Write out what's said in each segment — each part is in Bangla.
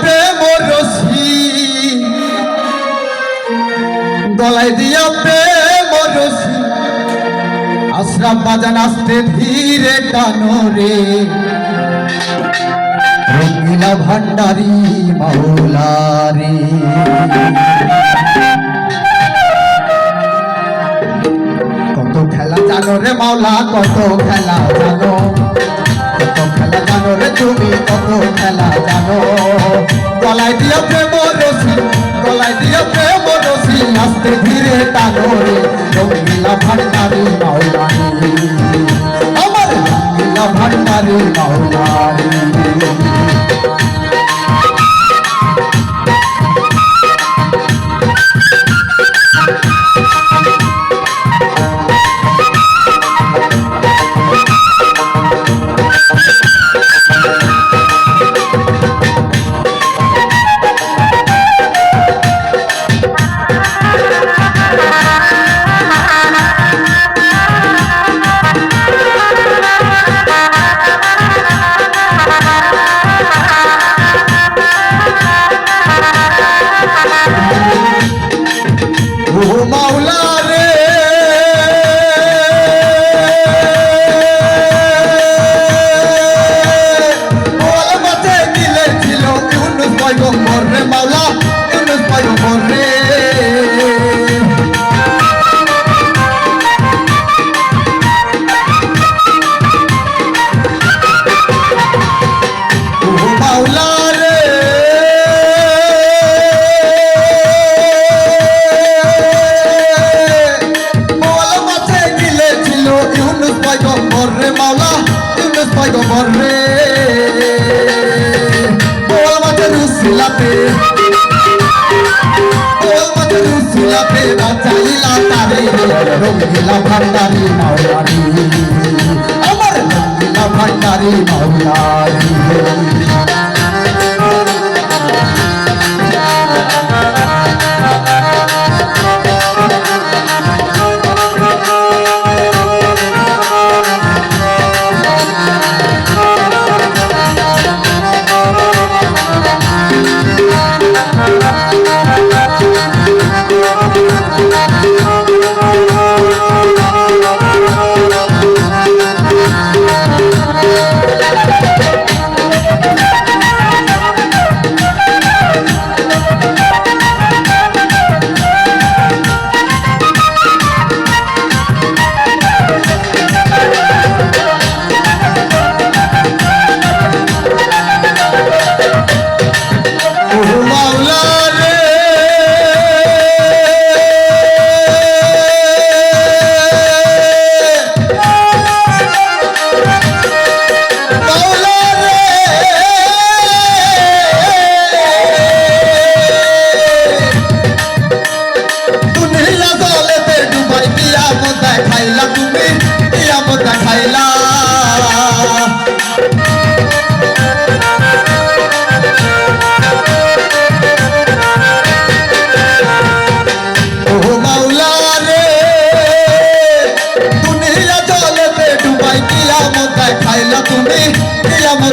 প্রেম রশি গলায় দিয়া প্রেম রশি আশরাফ বাজান আস্তে ধীরে টানো রে রঙ্গিলা ভান্ডারি মাওলা রে কত খেলা জানো রে মাওলা কত খেলা জানো কত খেলা জানো রে তুমি কত খেলা জানো গলায় দিয়া প্রেম রশি গলায় দিয়া প্রেম রশি আস্তে ধীরে টানো রে রঙ্গিলা ভান্ডারি মাওলা রে আমার রঙ্গিলা ভান্ডারি মাওলা রে মাওলা রে বল বাঁচে দিলেছিল ইউনুস পয়গম্বর রে মাওলা ইউনুস পয়গম্বর রে মাওলা রে মাওলা ইউনুস পয়গম্বর রে বল মাঝে রুসিলাতে বাঁচাইলা তারে রঙ্গিলা ভান্ডারি মাওলা রে আমার রঙ্গিলা ভান্ডারি মাওলা রে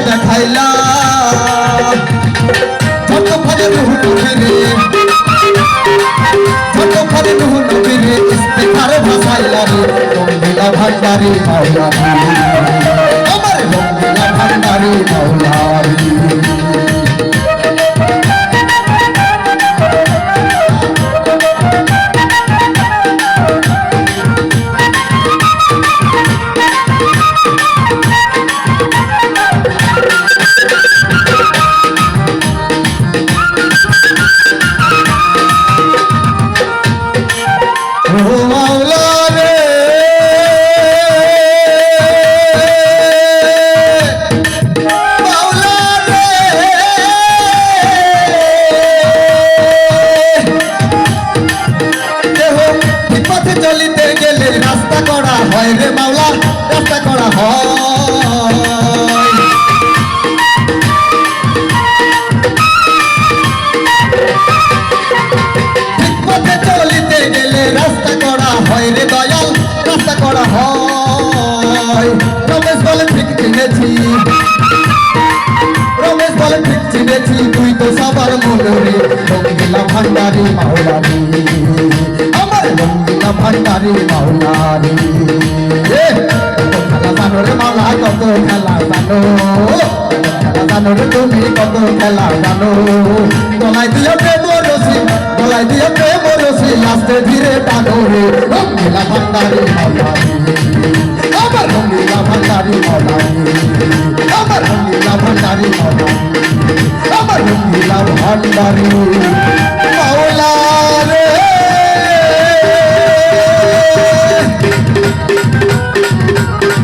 দেখাইলা ছোট ফলে রুহ নবীরে ছোট ফলে রুহ নবীরে ইস্তিগফার ভাসাইলা রে রঙ্গিলা ভান্ডারি মাওলা রে আমার রঙ্গিলা ভান্ডারি মাওলা রে রমেশ বলে ঠিক চিনেছি তুই তো সবার মনোরে রঙ্গিলা ভান্ডারি মাওলারি আমার রঙ্গিলা ভান্ডারি মাওলারি কত খেলা জানো রে মাওলা কত খেলা জানো খেলা জানো রে তুমি কত খেলা জানো গলায় দিয়ে প্রেম রসি গলায় দিয়ে প্রেম রসি লাস্টে ধীরে টানো রে রঙ্গিলা ভান্ডারি মাওলারি আমার রঙ্গিলা ভান্ডারি মাওলারি আমার